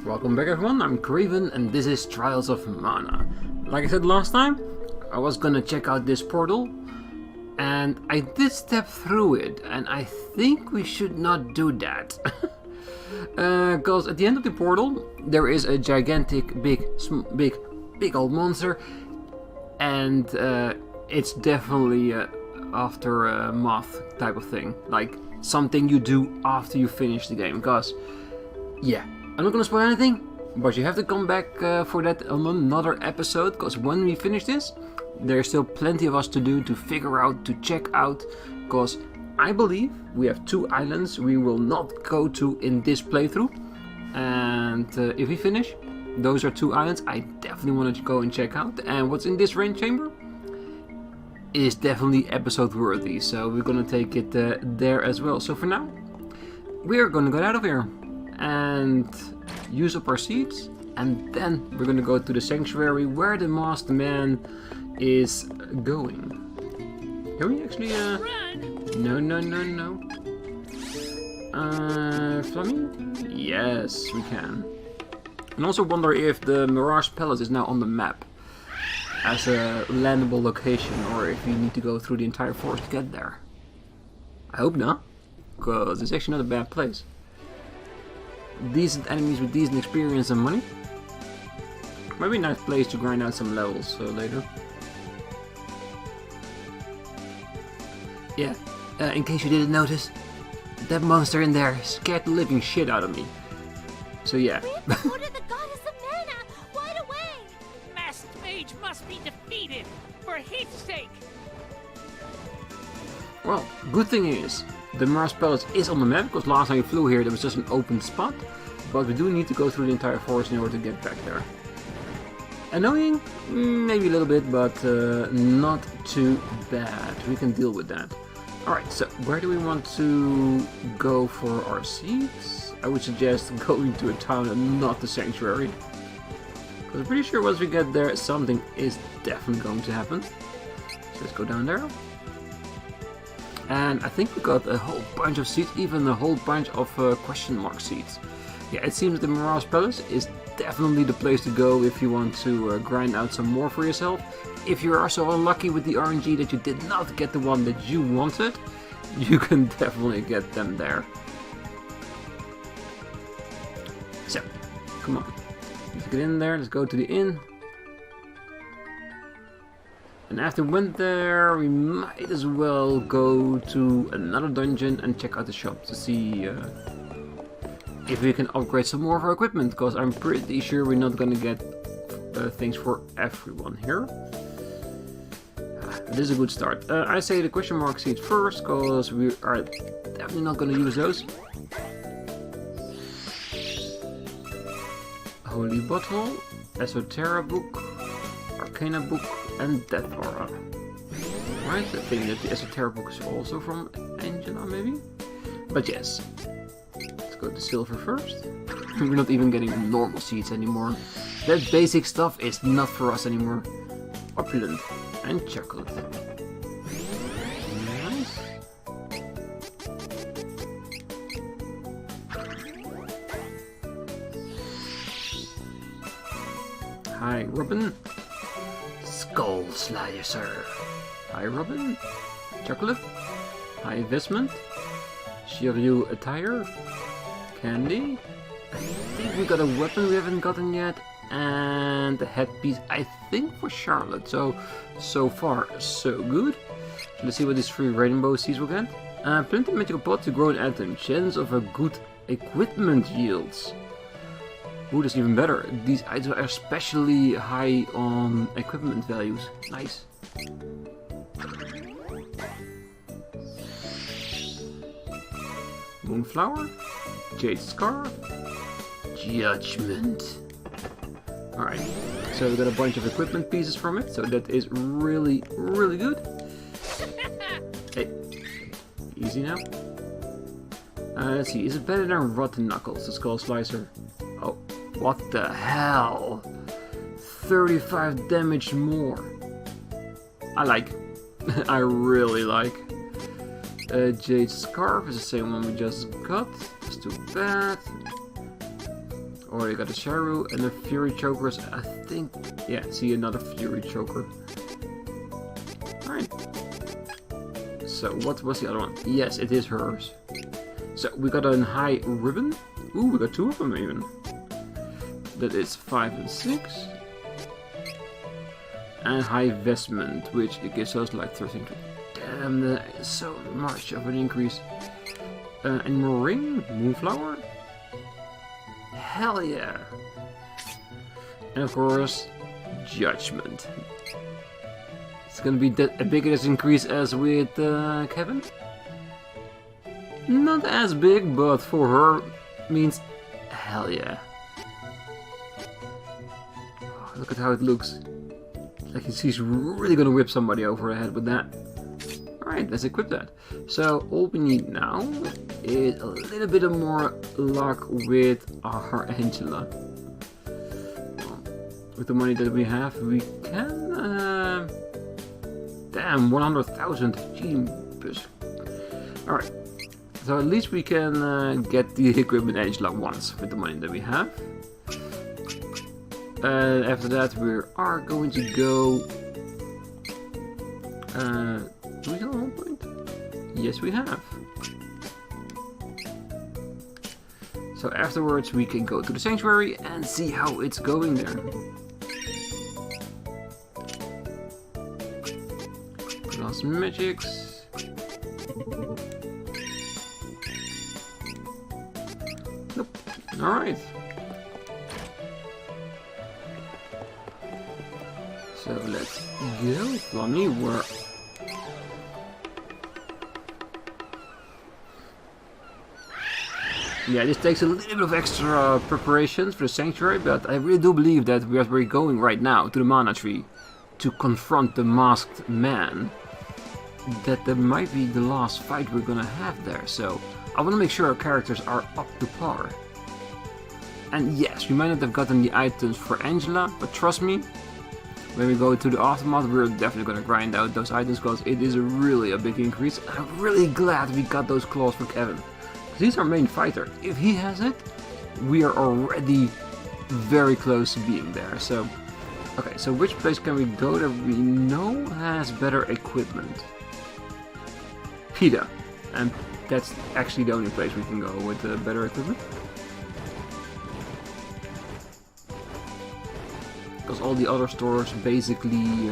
Welcome back everyone, I'm Craven and this is Trials of Mana. Like I said last time, I was gonna check out this portal and I did step through it and I think we should not do that. Because at the end of the portal there is a gigantic big old monster and it's definitely after a moth type of thing, like something you do after you finish the game. Because yeah, I'm not gonna spoil anything, but you have to come back for that on another episode, because when we finish this, there's still plenty of us to do, to figure out, to check out, because I believe we have 2 islands we will not go to in this playthrough, and if we finish, those are 2 islands I definitely want to go and check out, and what's in this rain chamber is definitely episode worthy, so we're gonna take it there as well. So for now, we're gonna get out of here and use up our seeds, and then we're gonna go to the sanctuary where the masked man is going. Can we actually no. Flaming? Yes, we can. And also wonder if the Mirage Palace is now on the map as a landable location, or if you need to go through the entire forest to get there. I hope not, because it's actually not a bad place. Decent enemies with decent experience and money. Maybe a nice place to grind out some levels later. Yeah, in case you didn't notice, that monster in there scared the living shit out of me. So yeah. Order the goddess of mana, wide away! Masked mage must be defeated, for his sake! Well, good thing is, the Mirage Palace is on the map, because last time we flew here there was just an open spot, but we do need to go through the entire forest in order to get back there. Annoying? Maybe a little bit, but not too bad. We can deal with that. Alright, so where do we want to go for our seeds? I would suggest going to a town and not the sanctuary, because I'm pretty sure once we get there something is definitely going to happen. So let's go down there. And I think we got a whole bunch of seeds, even a whole bunch of question mark seeds. Yeah, it seems the Mirage Palace is definitely the place to go if you want to grind out some more for yourself. If you are so unlucky with the RNG that you did not get the one that you wanted, you can definitely get them there. So, come on. Let's get in there, let's go to the inn. And after we went there, we might as well go to another dungeon and check out the shop to see if we can upgrade some more of our equipment, because I'm pretty sure we're not gonna get things for everyone here. This is a good start. I say the question mark seeds first, because we are definitely not gonna use those. Holy Bottle, Esoterra Book, Arcana Book, and Death Aura. Right, I think that the Esoterra Book is also from Angela, maybe? But yes. Let's go to silver first. We're not even getting normal seeds anymore. That basic stuff is not for us anymore. Opulent and chocolate. Nice. Hi, Robin. Skull Slicer. Hi, Robin. Chocolate. Hi, Investment. Shiryu Attire. Candy. I think we got a weapon we haven't gotten yet. And a headpiece, I think, for Charlotte. So far, so good. So let's see what these 3 rainbow seeds will get. Plenty of magical pot to grow an item. Chance of a good equipment yields. Ooh, that's even better. These items are especially high on equipment values. Nice. Moonflower. Jade Scarf. Judgment. Alright, so we got a bunch of equipment pieces from it, so that is really, really good. Hey, easy now. Let's see, is it better than Rotten Knuckles, the Skull Slicer? Oh, what the hell? 35 damage more. I like. I really like. Jade Scarf is the same one we just got. It's too bad. Oh, you got a Sharu and a Fury Chokers. I think, yeah, see another Fury Choker. Alright. So, what was the other one? Yes, it is hers. So, we got a high ribbon. Ooh, we got 2 of them even. That is 5 and 6. And high vestment, which it gives us like 13. Damn, that is so much of an increase. Animal ring, moonflower. Hell yeah! And of course, judgment. It's gonna be a bigger increase as with Kevin. Not as big, but for her means hell yeah. Oh, look at how it looks. Like she's really gonna whip somebody over her head with that. Alright, let's equip that. So all we need now is a little bit of more luck with our Angela. With the money that we have, we can... damn, 100,000 Jeepers. Alright, so at least we can get the equipment Angela once with the money that we have. After that we are going to go... do we have 1 point? Yes, we have. So afterwards we can go to the sanctuary and see how it's going there. Plus magics. Nope. Alright. So let's go. Flummy, where... Yeah, this takes a little bit of extra preparations for the sanctuary, but I really do believe that where we're going right now, to the mana tree, to confront the masked man, that might be the last fight we're gonna have there, so I want to make sure our characters are up to par. And yes, we might not have gotten the items for Angela, but trust me, when we go to the aftermath, we're definitely gonna grind out those items, because it is really a big increase. I'm really glad we got those claws for Kevin. He's our main fighter. If he has it, we are already very close to being there. So, okay, so which place can we go that we know has better equipment? PETA. And that's actually the only place we can go with better equipment. Because all the other stores basically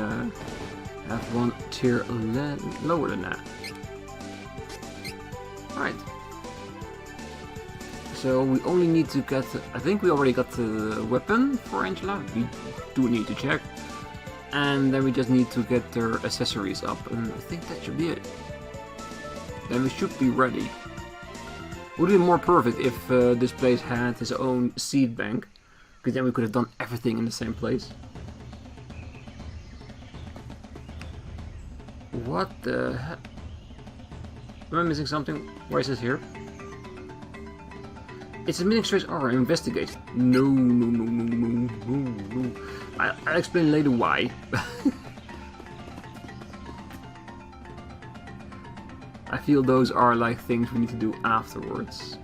have one tier lower than that. Right. So we only need to get, I think we already got the weapon for Angela, we do need to check. And then we just need to get their accessories up, and I think that should be it. Then we should be ready. Would be more perfect if this place had his own seed bank, because then we could have done everything in the same place. What the heck? Am I missing something? Why is it here? It's administration or investigate. No. I'll explain later why. I feel those are like things we need to do afterwards.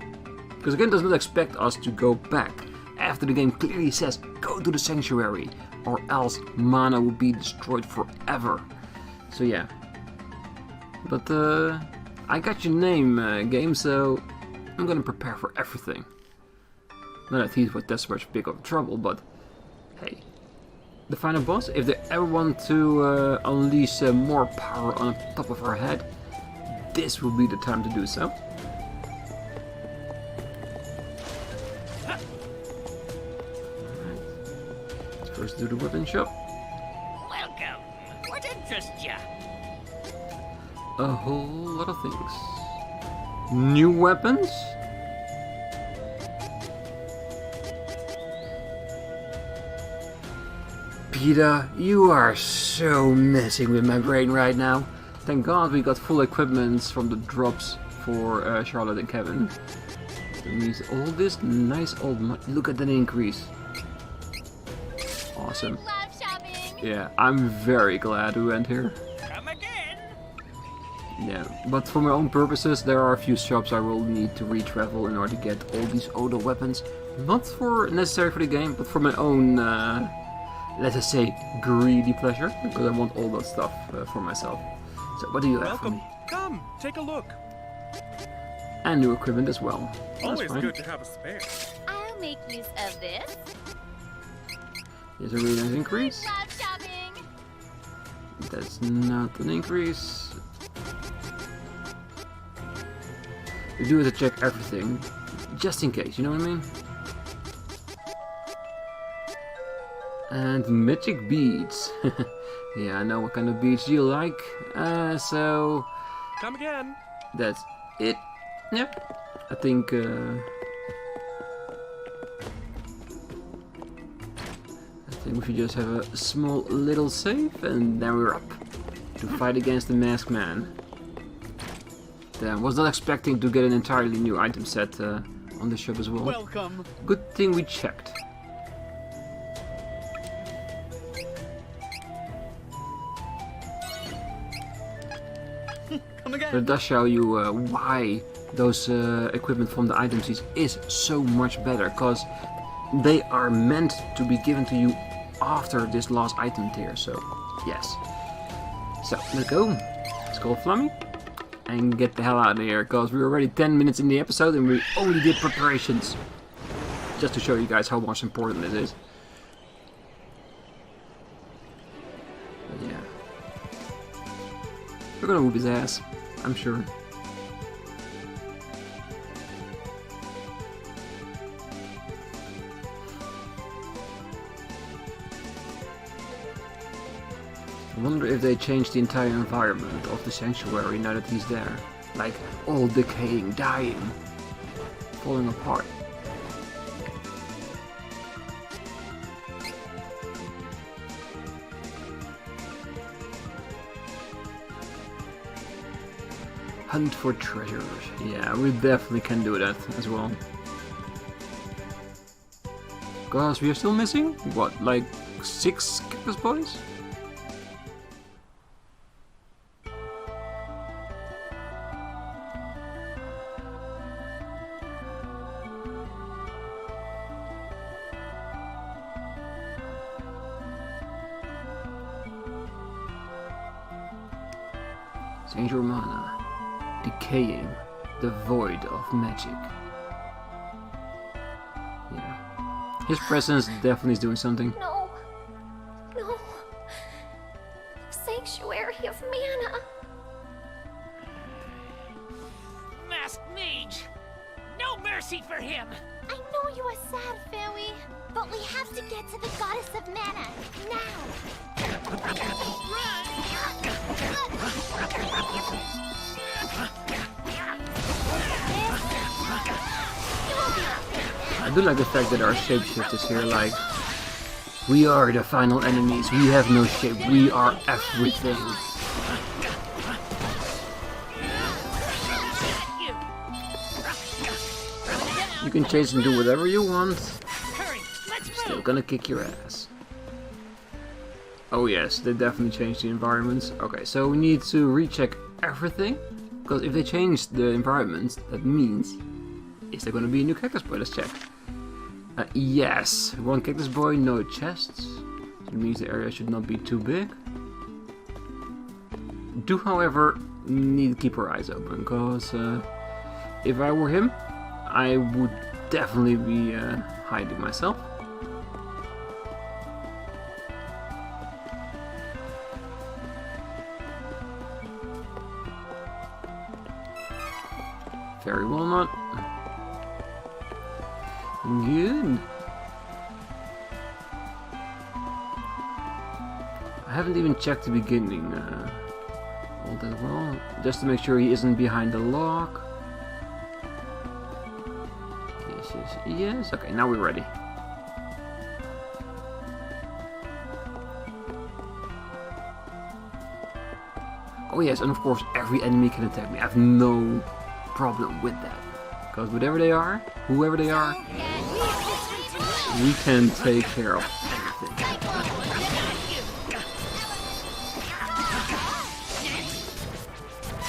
Because again, it does not expect us to go back after the game clearly says go to the sanctuary, or else mana will be destroyed forever. So yeah. But I got your name, game, so I'm gonna prepare for everything. Not that he's that much big of trouble, but hey. The final boss, if they ever want to unleash more power on top of her head, this will be the time to do so. Alright. Let's first do the weapon shop. Welcome. What interests ya? A whole lot of things. New weapons? PETA, you are so messing with my brain right now. Thank God we got full equipments from the drops for Charlotte and Kevin. That means all this nice old money. Look at that increase. Awesome. Love shopping. Yeah, I'm very glad we went here. Come again. Yeah, but for my own purposes, there are a few shops I will need to retravel in order to get all these older weapons Not for necessary for the game, but for my own, let us say, greedy pleasure, because I want all that stuff for myself. So what do you have for me? Come, take a look. And new equipment as well. Always good to have a spare. I'll make use of this. Here's a really nice increase. Love shopping. That's not an increase. We do have to check everything, just in case, you know what I mean? And magic beads. Yeah, I know what kind of beads you like. So Come again. that's it. Yep. I think we should just have a small little save, and then we're up to fight against the masked man. Damn, was not expecting to get an entirely new item set on the shop as well. Welcome. Good thing we checked. Come again. But it does show you why those equipment from the item seeds is so much better, because they are meant to be given to you after this last item tier, so yes. So, let's go. Let's call Flammy and get the hell out of here, because we're already 10 minutes in the episode and we only did preparations. Just to show you guys how much important this is. But yeah. We're gonna whoop his ass, I'm sure. I wonder if they changed the entire environment of the sanctuary now that he's there. Like, all decaying, dying, falling apart. Hunt for treasures. Yeah, we definitely can do that as well. Because we are still missing, what, like 6 cactus boys? Change your mana. Decaying. The void of magic. Yeah. His presence definitely is doing something. No. No. Sanctuary of mana. Masked mage. No mercy for him. I know you are sad, Fairy, but we have to get to the goddess of mana now. I do like the fact that our shapeshift is here, like, we are the final enemies, we have no shape, we are everything. You can chase and do whatever you want, Hurry, let's still move. gonna kick your ass. Oh yes, they definitely changed the environments. Okay, so we need to recheck everything, because if they change the environments, that means, is there gonna be a new cactus boy? Let's check. Yes, 1 cactus boy, no chests. It means the area should not be too big. Do, however, need to keep our eyes open, because if I were him, I would definitely be hiding myself. Very well not. Good. I haven't even checked the beginning all that well, just to make sure he isn't behind the lock. Yes, yes, yes. Okay, now we're ready. Oh yes, and of course every enemy can attack me. I have no problem with that. Because whatever they are, whoever they are, we can take care of everything.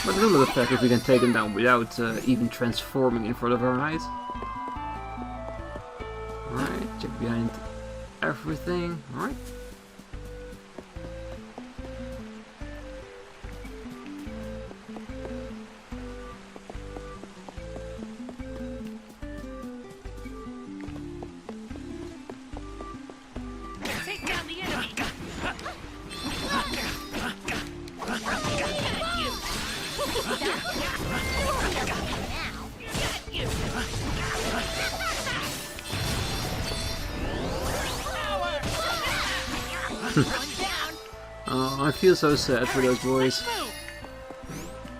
But it will affect if we can take them down without even transforming in front of our eyes. check behind everything. Alright. Take down the enemy. Oh, I feel so sad for those boys.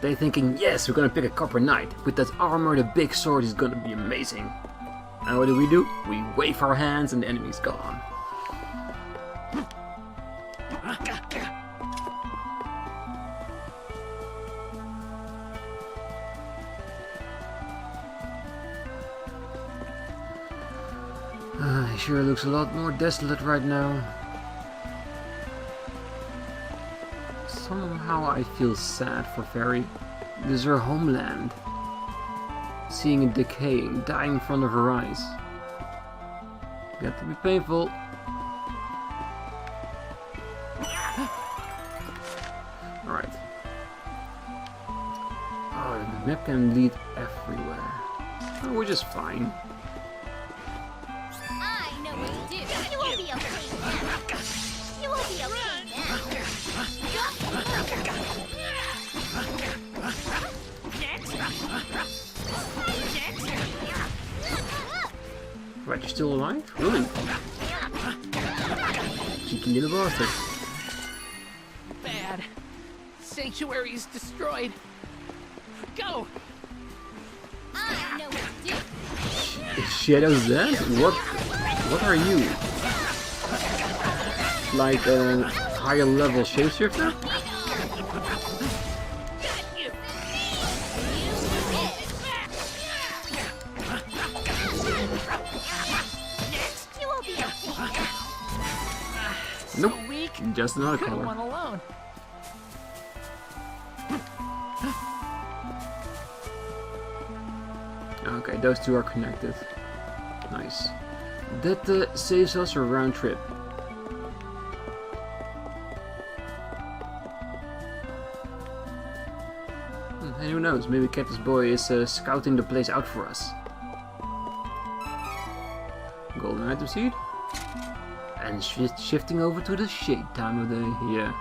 They thinking, yes, we're gonna pick a copper knight. With that armor, the big sword is gonna be amazing. And what do? We wave our hands and the enemy's gone. It sure looks a lot more desolate right now. Somehow I feel sad for Fairy. This is her homeland. Seeing it decaying, dying in front of her eyes. Got to be painful. Alright. Oh, the map can lead everywhere. Oh, which is fine. I know what to do. You won't be okay now. You won't be okay now. Right, you're still alive? Really? Cheeky little bastard. Bad. Sanctuary is destroyed. Go. I know what to do. Shadows dead? What are you? Like a higher level shapeshifter? You won't be okay now. Nope. So weak. Just another Could have color. won alone. Okay, those two are connected. Nice. That saves us a round trip. And who knows, maybe Cactus Boy is scouting the place out for us. Golden item seed. And shifting over to the shade time of day. Yeah.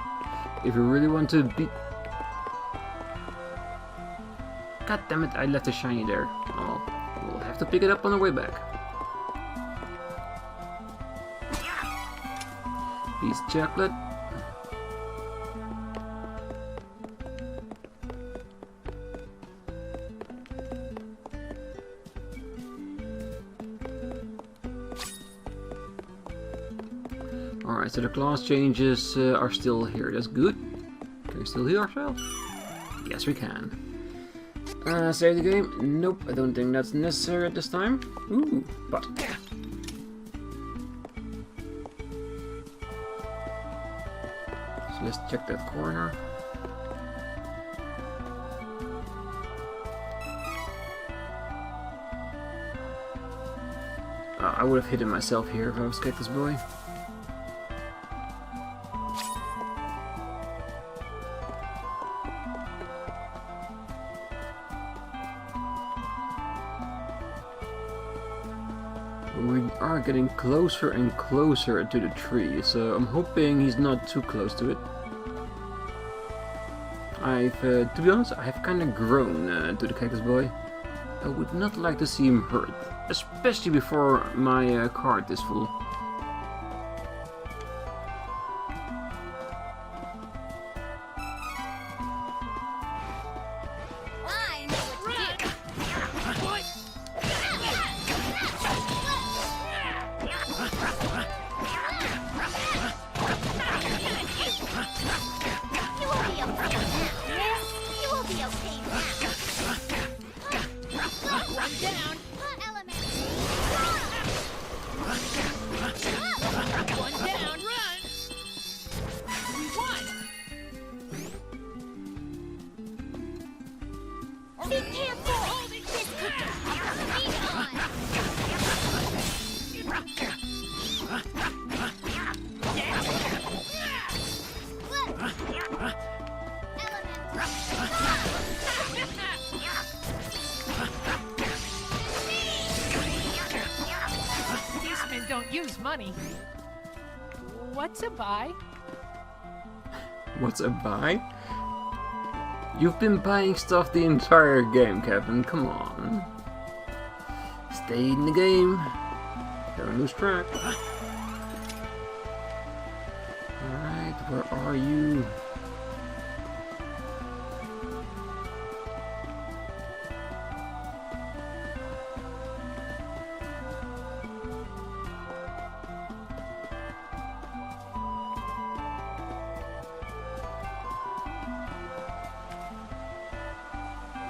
If you really want to beat... God damn it, I left a shiny there. Oh, we'll have to pick it up on the way back. Piece of chocolate. Alright, so the class changes are still here. That's good. Can we still heal ourselves? Yes, we can. Save the game? Nope, I don't think that's necessary at this time. Ooh, but... So let's check that corner. I would have hidden myself here if I was Cactus Boy. We are getting closer and closer to the tree, so I'm hoping he's not too close to it. To be honest, I have kind of grown to the Cactus Boy. I would not like to see him hurt, especially before my card is full. I know what to do. You won't be okay now. You won't be okay now. One down. Element. don't use money. What's a buy? What's a buy? You've been buying stuff the entire game, Kevin. Come on. Stay in the game. Don't lose track. Alright, where are you?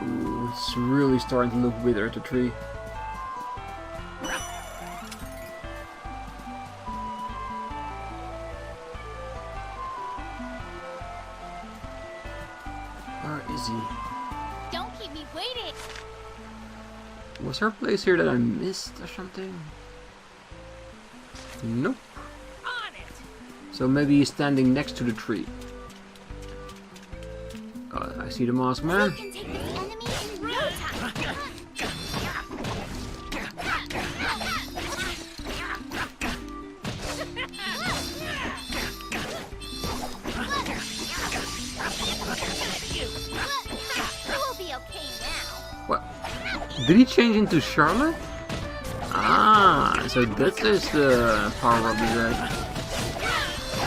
Ooh, it's really starting to look withered, the tree. Where is he? Don't keep me waiting. Was there a place here that I missed or something? Nope. On it! So maybe he's standing next to the tree. Oh, I see the masked man. We can take this enemy in no time. We'll be okay now. What? Did he change into Charlotte? Ah, so this is the power of the dead.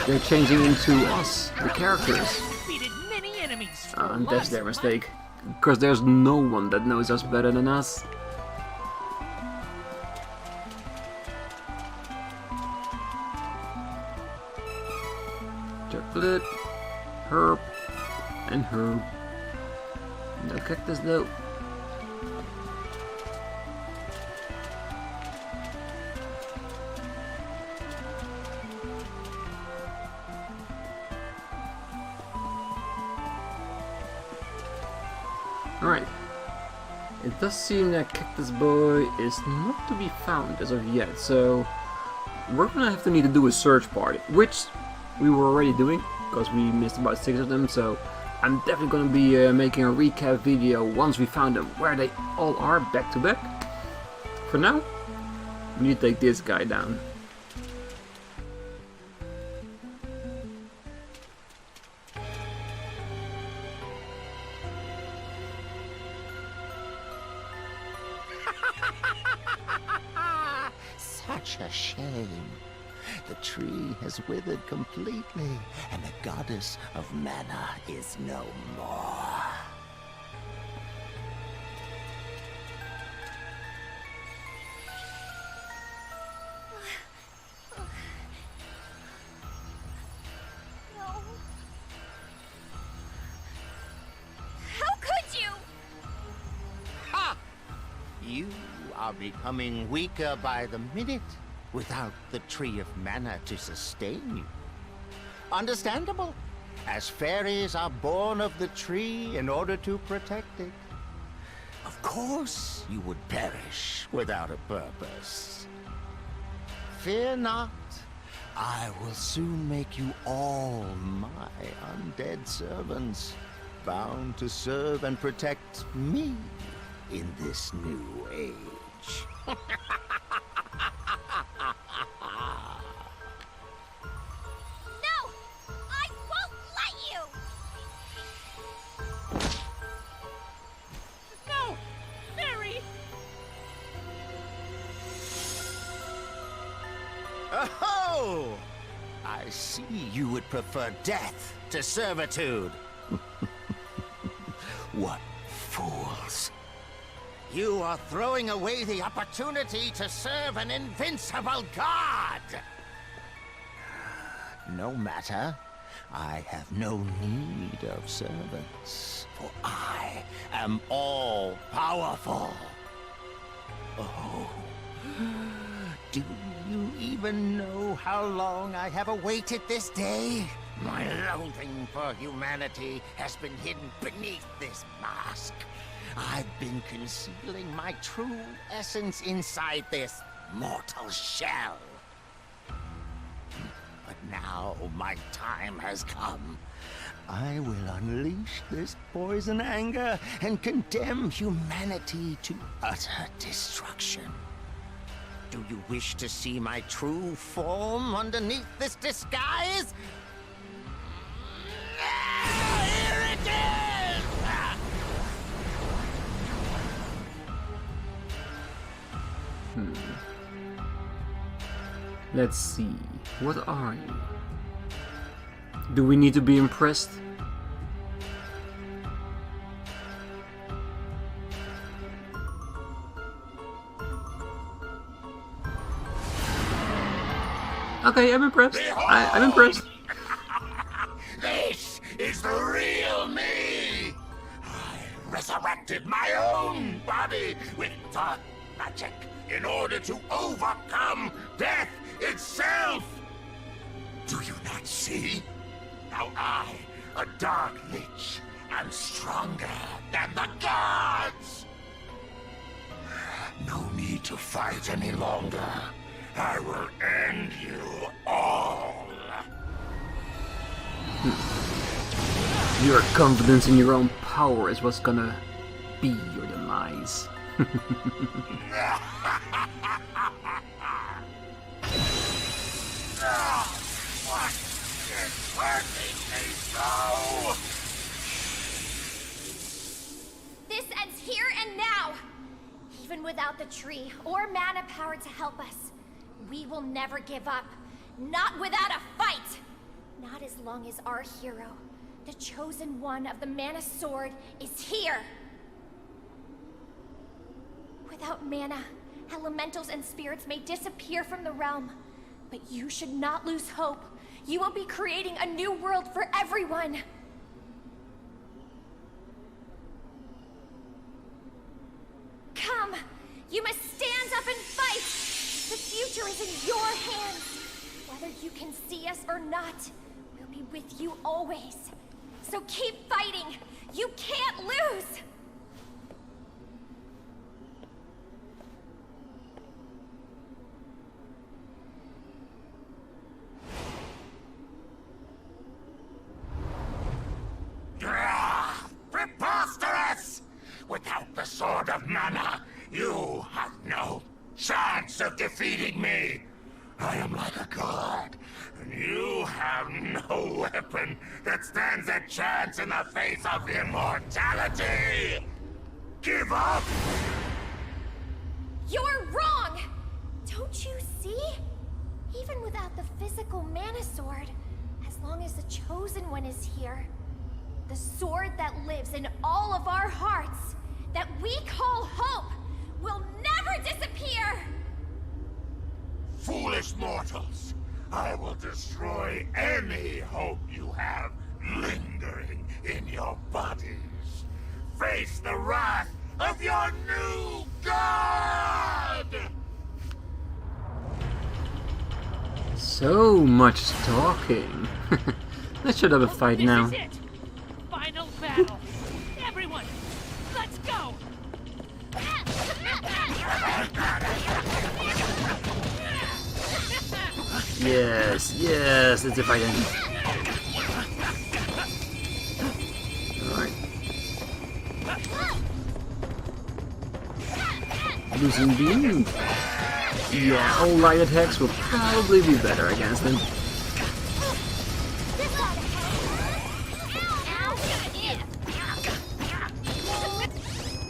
They're changing into us, the characters. Defeated many enemies for And that's lots their of mistake. Because there's no one that knows us better than us. Chocolate, herb, and herb. No cactus though. Alright. It does seem that Cactus Boy is not to be found as of yet, so we're gonna have to need to do a search party, which we were already doing, because we missed about 6 of them, so I'm definitely gonna be making a recap video once we found them, where they all are back to back. For now, we need to take this guy down. Such a shame. The tree has withered completely, and the goddess of mana is no more. No. How could you? Ha! You are becoming weaker by the minute without the tree of mana to sustain you. Understandable, as fairies are born of the tree in order to protect it. Of course you would perish without a purpose. Fear not, I will soon make you all my undead servants, bound to serve and protect me in this new age. No! I won't let you! No! Fairy! Oh! I see you would prefer death to servitude. What fools! You are throwing away the opportunity to serve an invincible god! No matter. I have no need of servants, for I am all-powerful. Oh, do you even know how long I have awaited this day? My loathing for humanity has been hidden beneath this mask. I've been concealing my true essence inside this mortal shell. But now my time has come. I will unleash this poison anger and condemn humanity to utter destruction. Do you wish to see my true form underneath this disguise? Here it is! Let's see. What are you? Do we need to be impressed? Okay, I'm impressed. I'm impressed. This is the real me! I resurrected my own body with dark magic in order to overcome death itself! Do you not see? Now I, a dark lich, am stronger than the gods! No need to fight any longer. I will end you all! Your confidence in your own power is what's gonna be your demise. What is hurting me so? This ends here and now! Even without the tree or mana power to help us, we will never give up. Not without a fight! Not as long as our hero, the chosen one of the mana sword, is here! Without mana, elementals and spirits may disappear from the realm. But you should not lose hope. You will be creating a new world for everyone! Come! You must stand up and fight! The future is in your hands! Whether you can see us or not, we'll be with you always. So keep fighting! You can't lose! Preposterous! Without the Sword of Mana, you have no chance of defeating me! I am like a god, and you have no weapon that stands a chance in the face of immortality! Give up! You're wrong! Don't you see? Even without the physical mana sword, as long as the chosen one is here, the sword that lives in all of our hearts, that we call hope, will never disappear! Foolish mortals! I will destroy any hope you have lingering in your bodies. Face the wrath of your new god! So much talking. Let's shut up and fight This now. is it! Final battle! Everyone, let's go! Yes, yes, it's a fight end. Alright. Losing beam. Yeah, all light attacks will probably be better against him.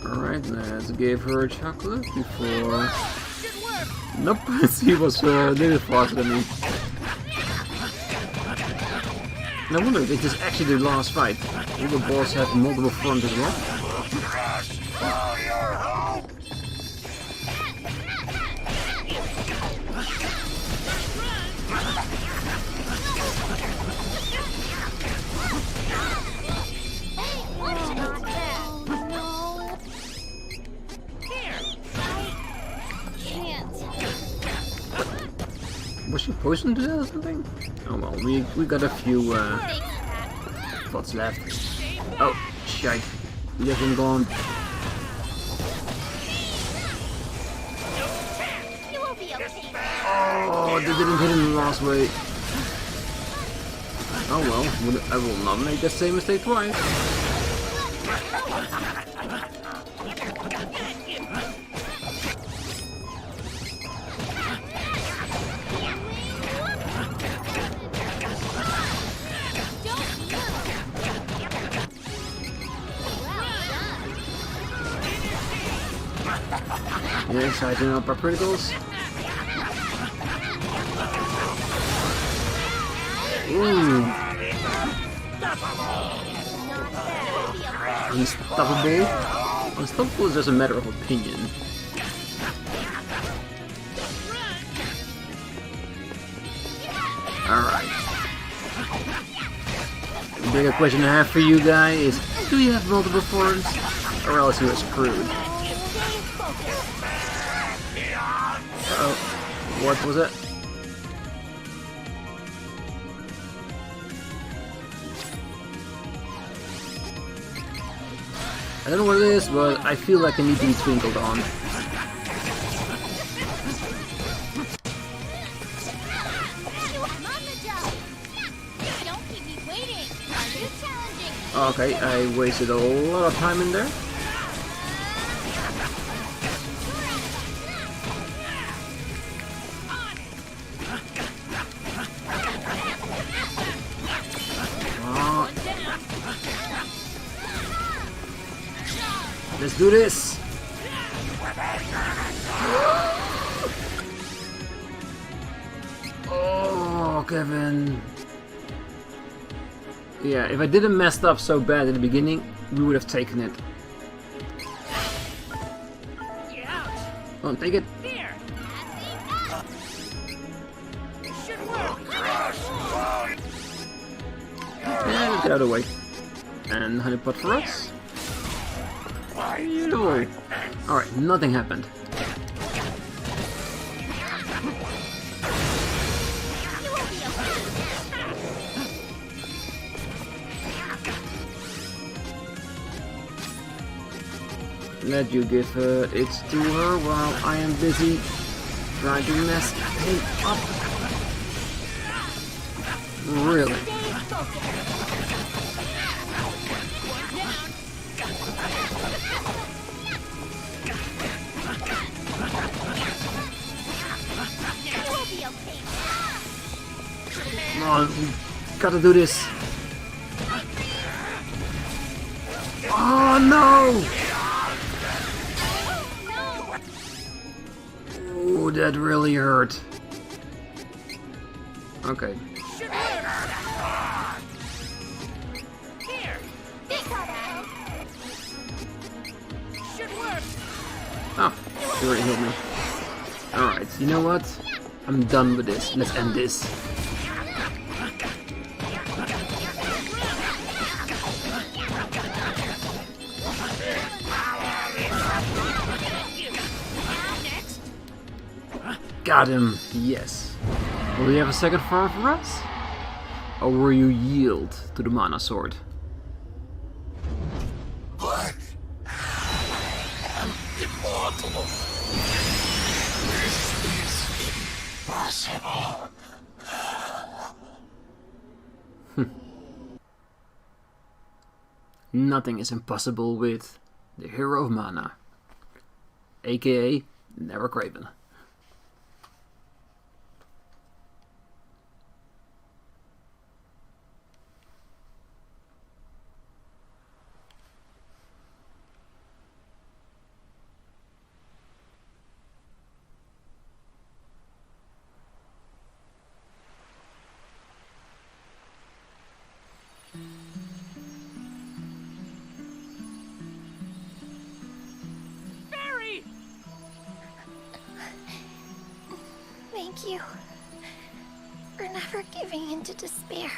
Alright, let's give her a chocolate before... Nope, she was a little faster than me. And I wonder if this is actually the last fight. Will the boss have multiple fronts as well? Crush all your hope! Was she poisoned to death or something? Oh well, we got a few spots left. Oh, shite. We have him gone. You will be okay. Oh, they didn't hit him the last way. Oh well, I will not make the same mistake twice. Yes, I do up our criticals. Ooh. Unstoppable. Unstoppable is just a matter of opinion. Alright. The bigger question I have for you guys is, do you have multiple forms? Or else you are screwed. Uh-oh. What was it? I don't know what it is, but I feel like I need to be twinkled on. Okay, I wasted a lot of time in there. Let's do this! Oh, Kevin. Yeah, if I didn't mess up so bad in the beginning, we would have taken it. Come on, take it. Here. Should work. Yeah, let's get out of the way. And honeypot for us. Beautiful. Alright, nothing happened. Let you give it to her while I am busy trying to mess him up. Really? Come on, we gotta do this. Oh no! Ooh, that really hurt. Okay. Here. Should work. Oh, you already healed me. Alright, you know what? I'm done with this. Let's end this. Got him. Yes. Will you have a second form for us? Or will you yield to the mana sword? But I am immortal. This is impossible. Nothing is impossible with the hero of mana, aka Nevercraven. Thank you for never giving in to despair.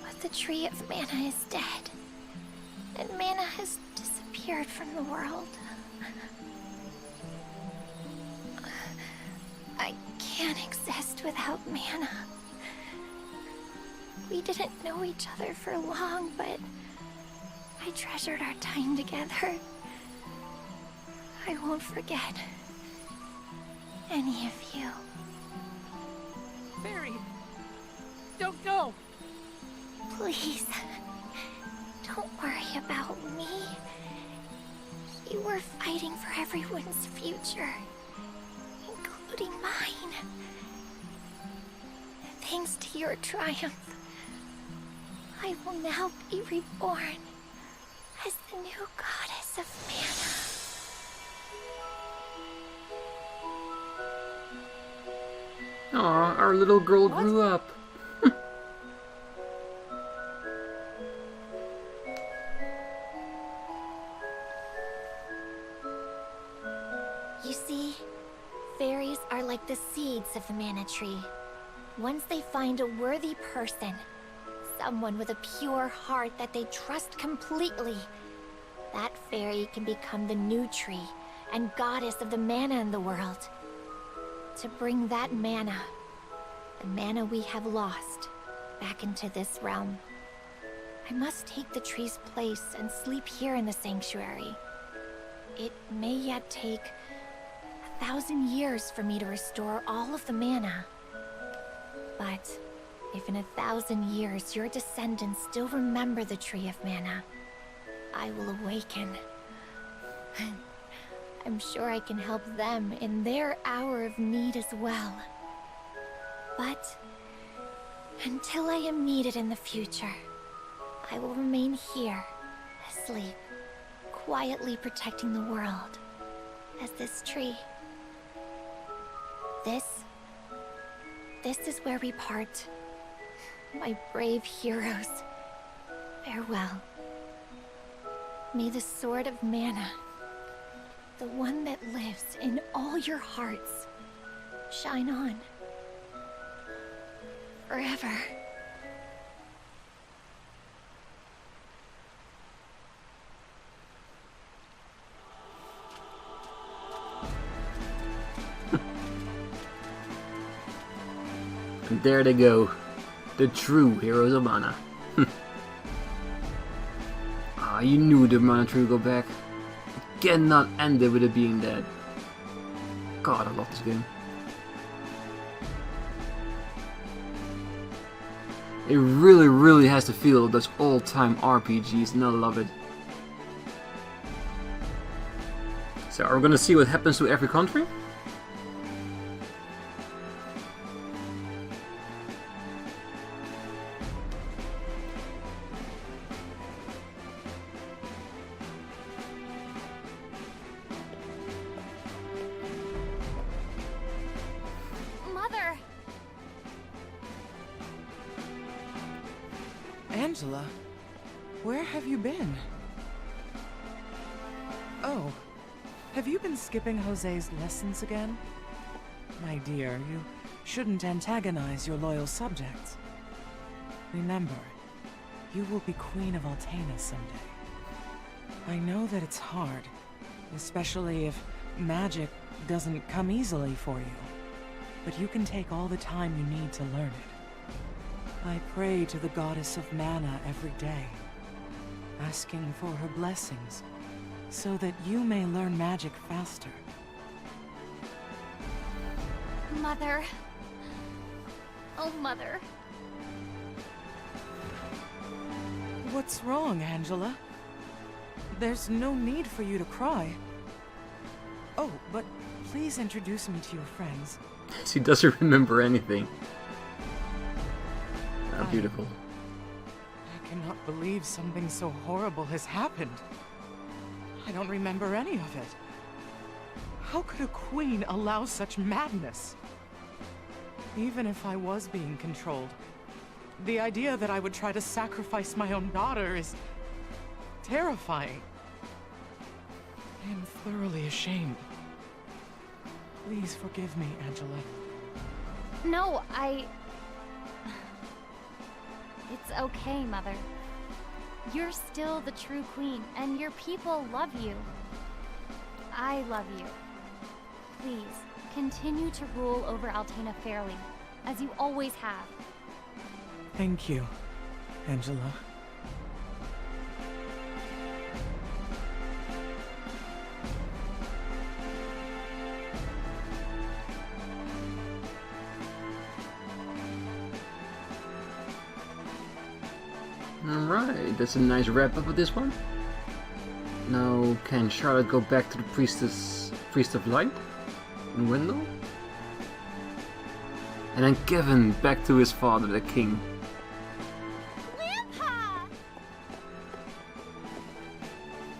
But the tree of mana is dead, and mana has disappeared from the world. I can't exist without mana. We didn't know each other for long, but I treasured our time together. I won't forget any of you. Barry, don't go. Please, don't worry about me. You were fighting for everyone's future, including mine. Thanks to your triumph, I will now be reborn as the new goddess of mana. Aw, our little girl grew up. You see, fairies are like the seeds of the mana tree. Once they find a worthy person, someone with a pure heart that they trust completely, that fairy can become the new tree and goddess of the mana in the world. To bring that mana, the mana we have lost, back into this realm, I must take the tree's place and sleep here in the sanctuary. It may yet take 1,000 years for me to restore all of the mana. But if in 1,000 years your descendants still remember the Tree of Mana, I will awaken. I'm sure I can help them in their hour of need as well. But until I am needed in the future, I will remain here, asleep, quietly protecting the world, as this tree. This is where we part. My brave heroes. Farewell. May the Sword of Mana, the one that lives in all your hearts, shine on. Forever. And there they go. The true heroes of mana. Ah, you knew the mana tree would go back. It cannot end it with it being dead. God, I love this game. It really has the feel of those old-time RPGs, and I love it. So, are we gonna see what happens to every country? Mother! Angela, where have you been? Oh, have you been skipping Jose's lessons again? My dear, you shouldn't antagonize your loyal subjects. Remember, you will be Queen of Altena someday. I know that it's hard, especially if magic doesn't come easily for you. But you can take all the time you need to learn it. I pray to the goddess of mana every day, asking for her blessings, so that you may learn magic faster. Mother. Oh, Mother. What's wrong, Angela? There's no need for you to cry. Oh, but please introduce me to your friends. She doesn't remember anything. Ah, beautiful. I cannot believe something so horrible has happened. I don't remember any of it. How could a queen allow such madness? Even if I was being controlled, the idea that I would try to sacrifice my own daughter is terrifying. I am thoroughly ashamed. Please forgive me, Angela. No, It's okay, Mother. You're still the true queen, and your people love you. I love you. Please, continue to rule over Altena fairly, as you always have. Thank you, Angela. Alright, that's a nice wrap up of this one. Now, can Charlotte go back to the Priest of Light in Wendell? And then Kevin back to his father, the king. Grandpa!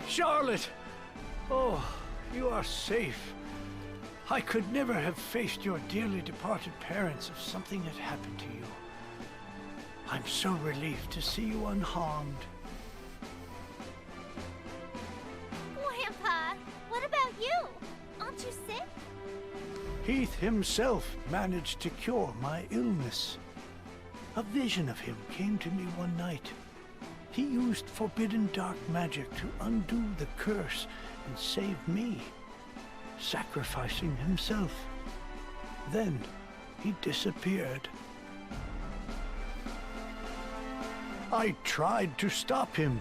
Charlotte! Oh, you are safe. I could never have faced your dearly departed parents if something had happened to you. I'm so relieved to see you unharmed. Grandpa, what about you? Aren't you sick? Heath himself managed to cure my illness. A vision of him came to me one night. He used forbidden dark magic to undo the curse and save me, sacrificing himself. Then he disappeared. I tried to stop him.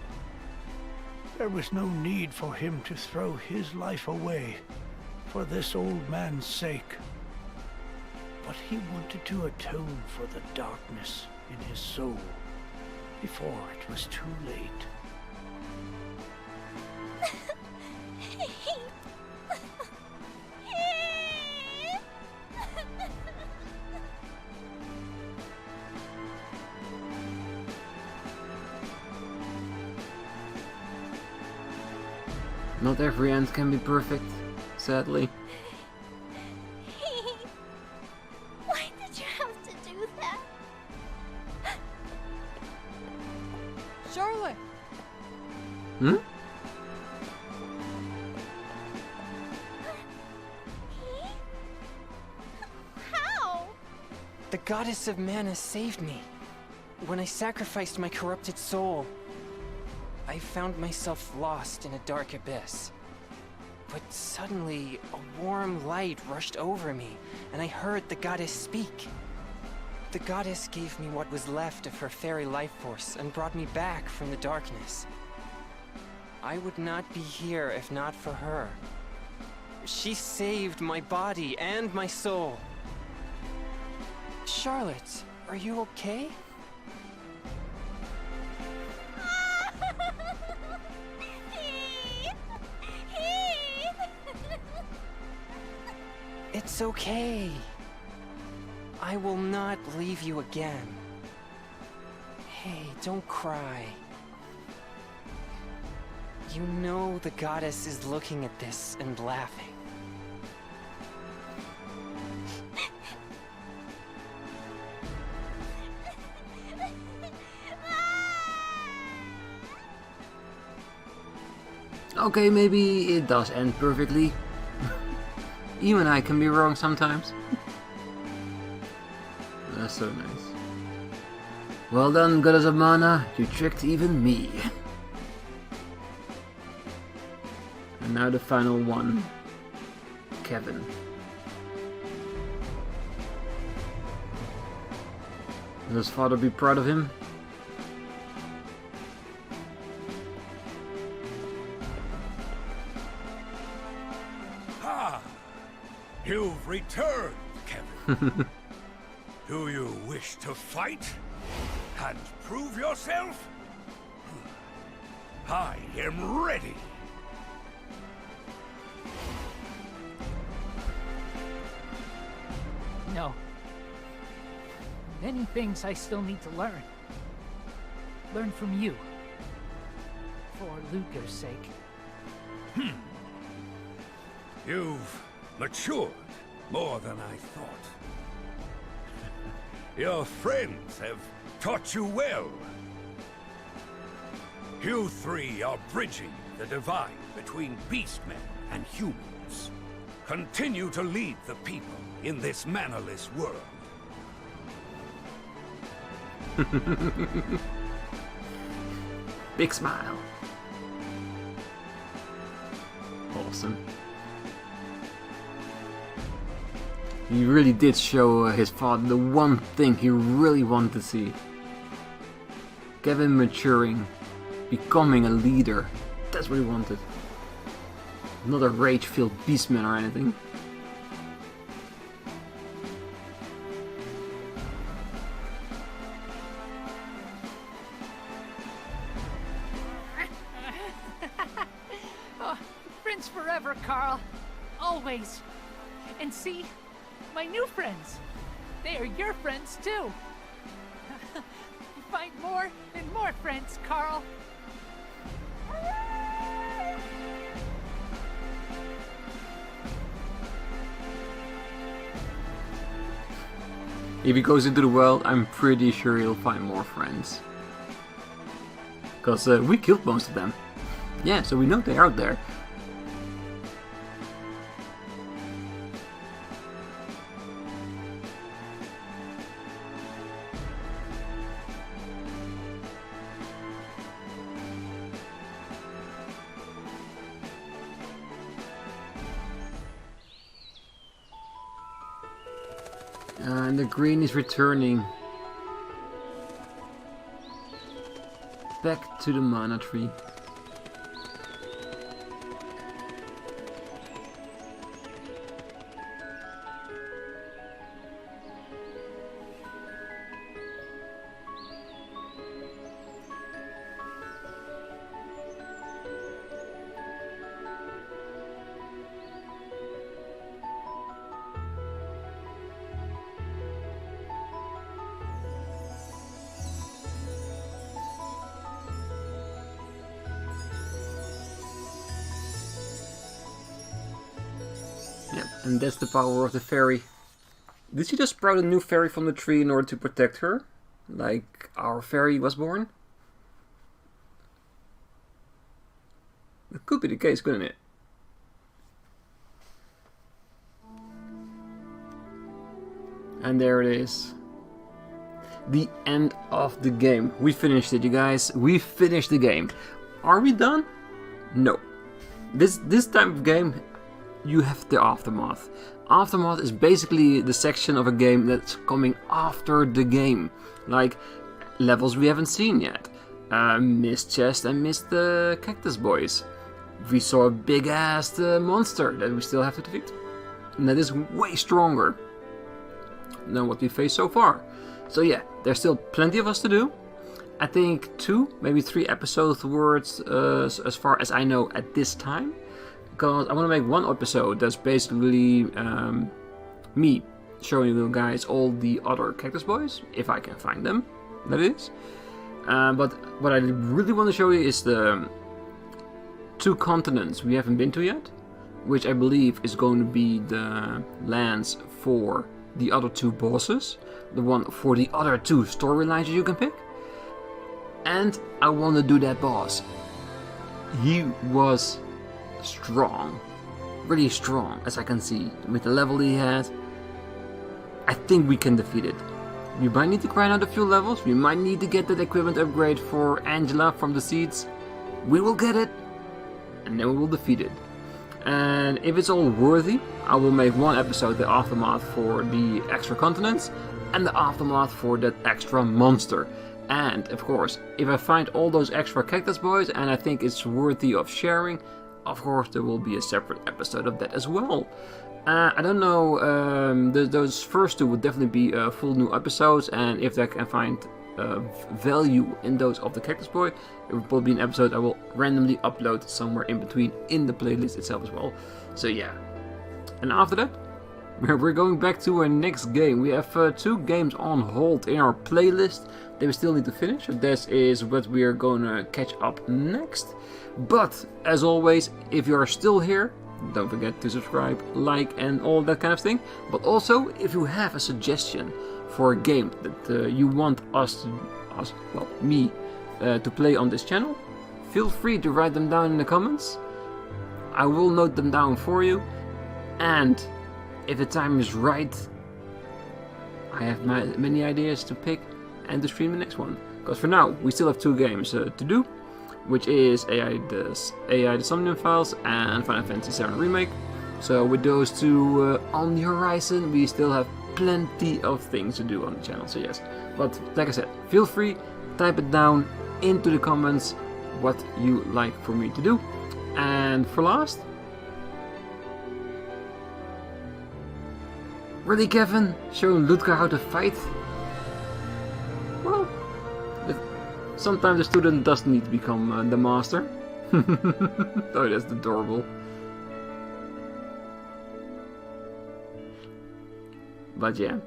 There was no need for him to throw his life away for this old man's sake. But he wanted to atone for the darkness in his soul before it was too late. Not every end can be perfect, sadly. Why did you have to do that? Charlotte! Hmm? How? The goddess of mana saved me. When I sacrificed my corrupted soul, I found myself lost in a dark abyss. But suddenly, a warm light rushed over me, and I heard the goddess speak. The goddess gave me what was left of her fairy life force and brought me back from the darkness. I would not be here if not for her. She saved my body and my soul. Charlotte, are you okay? It's okay. I will not leave you again. Hey, don't cry. You know the goddess is looking at this and laughing. Okay, maybe it does end perfectly. Even I can be wrong sometimes. That's so nice. Well done, Goddess of Mana, you tricked even me. And now the final one. Kevin. Will his father be proud of him? You've returned, Kevin. Do you wish to fight and prove yourself? I am ready. No. Many things I still need to learn. Learn from you. For Luca's sake. You've matured more than I thought. Your friends have taught you well. You three are bridging the divide between beastmen and humans. Continue to lead the people in this mannerless world. Big smile. Awesome. He really did show his father the one thing he really wanted to see. Kevin maturing, becoming a leader. That's what he wanted. Not a rage-filled beastman or anything. Oh, friends forever, Carl. Always. And see, my new friends. They are your friends too. Find more and more friends, Carl. If he goes into the world, I'm pretty sure he'll find more friends. Because we killed most of them. Yeah, so we know they're out there. And the green is returning back to the mana tree. Yep, and that's the power of the fairy. Did she just sprout a new fairy from the tree in order to protect her? Like our fairy was born? That could be the case, couldn't it? And there it is. The end of the game. We finished it, you guys. We finished the game. Are we done? No. This type of game, you have the aftermath. Aftermath is basically the section of a game that's coming after the game. Like levels we haven't seen yet. Missed chest and missed the cactus boys. We saw a big ass monster that we still have to defeat. And that is way stronger than what we faced so far. So yeah, there's still plenty of us to do. I think 2, maybe 3 episodes worth as far as I know at this time. Because I want to make one episode that's basically me showing you guys all the other cactus boys, if I can find them, that is. But what I really want to show you is the 2 continents we haven't been to yet, which I believe is going to be the lands for the other 2 bosses, the one for the other 2 storylines you can pick. And I want to do that boss. He was strong, really strong, as I can see with the level he had. I think we can defeat it. We might need to grind out a few levels. We might need to get that equipment upgrade for Angela from the seeds. We will get it, and then we will defeat it. And if it's all worthy, I will make one episode, the aftermath for the extra continents and the aftermath for that extra monster. And of course, if I find all those extra cactus boys and I think it's worthy of sharing, of course there will be a separate episode of that as well. I don't know, those first 2 would definitely be full new episodes, and if I can find value in those of the cactus boy, it will probably be an episode I will randomly upload somewhere in between in the playlist itself as well. So yeah. And after that, we're going back to our next game. We have 2 games on hold in our playlist that we still need to finish. So this is what we are going to catch up next. But as always, if you are still here, don't forget to subscribe, like and all that kind of thing. But also, if you have a suggestion for a game that you want me to play on this channel, feel free to write them down in the comments. I will note them down for you. And if the time is right, I have many ideas to pick and to stream the next one. Because for now, we still have 2 games to do, which is AI the Somnium Files and Final Fantasy VII Remake. So with those 2 on the horizon, we still have plenty of things to do on the channel, so yes. But like I said, feel free, type it down into the comments what you like for me to do. And for last, really, Kevin? Showing Ludger how to fight? Well, sometimes the student does need to become the master. Oh, that's adorable. But yeah, and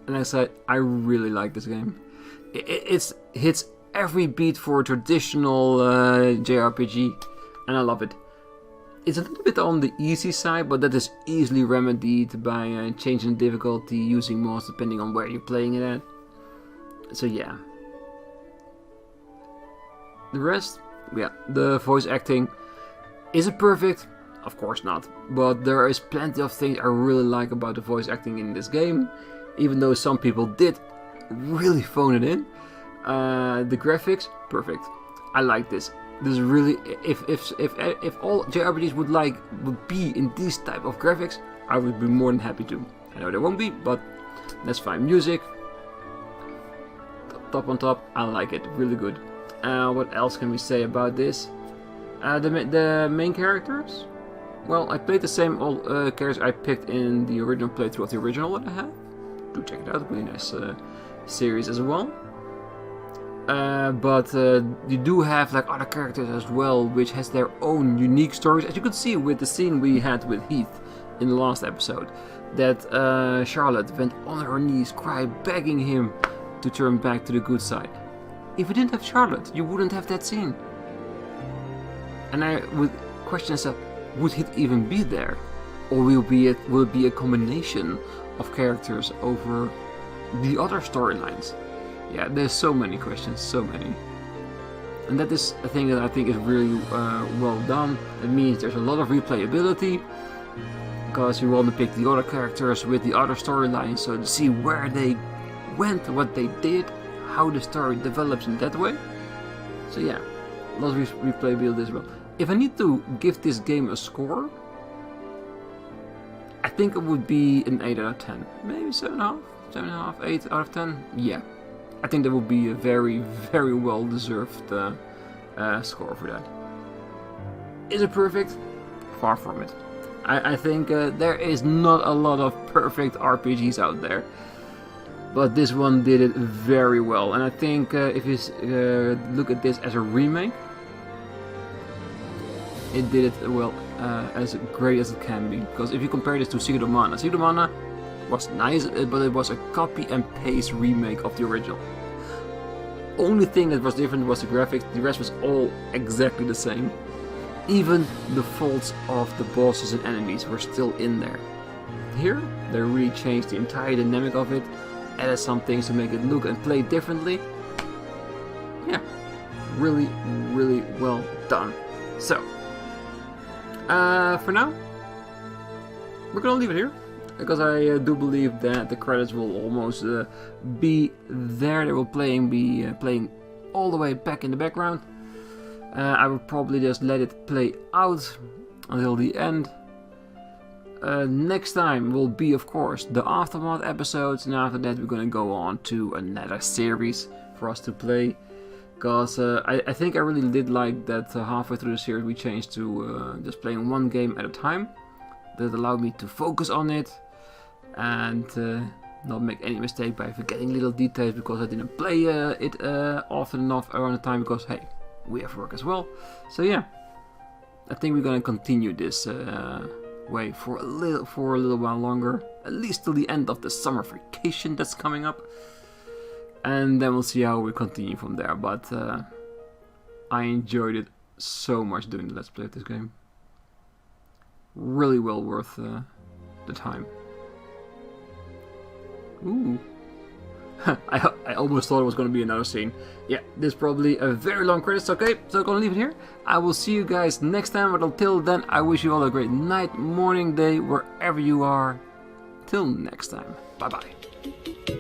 like I said, I really like this game. It hits every beat for a traditional JRPG, and I love it. It's a little bit on the easy side, but that is easily remedied by changing difficulty, using mods depending on where you're playing it at. So yeah. The rest, yeah, the voice acting, is it perfect? Of course not, but there is plenty of things I really like about the voice acting in this game, even though some people did really phone it in. The graphics, perfect. I like this. This is really, if all JRPGs would be in these type of graphics, I would be more than happy to. I know they won't be, but that's fine. Music, top on top, I like it, really good. What else can we say about this? The main characters? Well, I played the same old characters I picked in the original playthrough of the original that I have. Do check it out, really nice series as well. But you do have like other characters as well, which has their own unique stories. As you could see with the scene we had with Heath in the last episode, that Charlotte went on her knees, begging him to turn back to the good side. If you didn't have Charlotte, you wouldn't have that scene. And I would question myself, would it even be there? Or will it be a combination of characters over the other storylines? Yeah, there's so many questions, so many. And that is a thing that I think is really well done. It means there's a lot of replayability, because you want to pick the other characters with the other storylines, so to see where they went, what they did, how the story develops in that way. So yeah, lots of replayability as well. If I need to give this game a score, I think it would be an 8 out of 10. Maybe 7.5, 7.5, 8 out of 10. Yeah, I think that would be a very, very well deserved score for that. Is it perfect? Far from it. I think there is not a lot of perfect RPGs out there. But this one did it very well, and I think if you look at this as a remake, it did it well, as great as it can be. Because if you compare this to Secret of Mana was nice, but it was a copy and paste remake of the original. Only thing that was different was the graphics, the rest was all exactly the same. Even the faults of the bosses and enemies were still in there. Here, they really changed the entire dynamic of it, added some things to make it look and play differently. Yeah, really, really well done. So, for now, we're gonna leave it here, because I do believe that the credits will almost be there. They will be playing all the way back in the background. I will probably just let it play out until the end. Next time will be, of course, the Aftermath episodes, and after that we're gonna go on to another series for us to play. Because I think I really did like that halfway through the series we changed to just playing one game at a time. That allowed me to focus on it and not make any mistake by forgetting little details because I didn't play it often enough around the time, because hey, we have work as well. So yeah, I think we're gonna continue this way for a little while longer, at least till the end of the summer vacation that's coming up, and then we'll see how we continue from there. But I enjoyed it so much doing the Let's Play of this game. Really well worth the time. Ooh. I almost thought it was going to be another scene. Yeah, this is probably a very long credits. Okay, so I'm going to leave it here. I will see you guys next time, but until then, I wish you all a great night, morning, day, wherever you are. Till next time. Bye-bye.